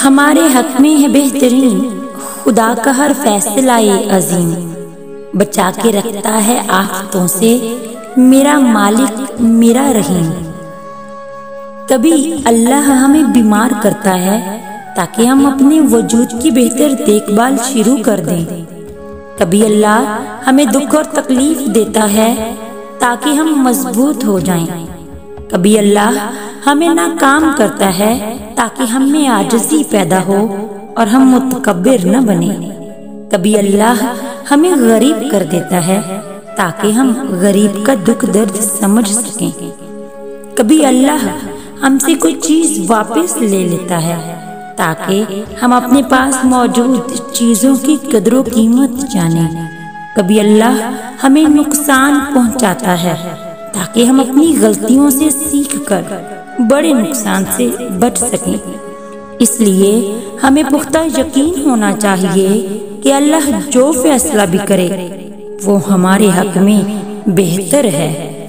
ہمارے حق میں ہے بہترین خدا کا ہر فیصلہ عظیم، بچا کے رکھتا ہے آفتوں سے میرا مالک میرا رحیم۔ کبھی اللہ ہمیں بیمار کرتا ہے تاکہ ہم اپنے وجود کی بہتر دیکھ بھال شروع کر دیں۔ کبھی اللہ ہمیں دکھ اور تکلیف دیتا ہے تاکہ ہم مضبوط ہو جائیں۔ کبھی اللہ ہمیں ناکام کرتا ہے تاکہ ہم میں عاجزی پیدا ہو اور ہم متکبر نہ بنیں۔ کبھی اللہ ہمیں غریب کر دیتا ہے تاکہ ہم غریب کا دکھ درد سمجھ سکیں۔ کبھی اللہ ہم سے کوئی چیز واپس لے لیتا ہے تاکہ ہم اپنے پاس موجود چیزوں کی قدر و قیمت جانیں۔ کبھی اللہ ہمیں نقصان پہنچاتا ہے تاکہ ہم اپنی غلطیوں سے سیکھ کر بڑے نقصان سے بچ سکیں۔ اس لیے ہمیں پختہ یقین ہونا چاہیے کہ اللہ جو فیصلہ بھی کرے وہ ہمارے حق میں بہتر ہے۔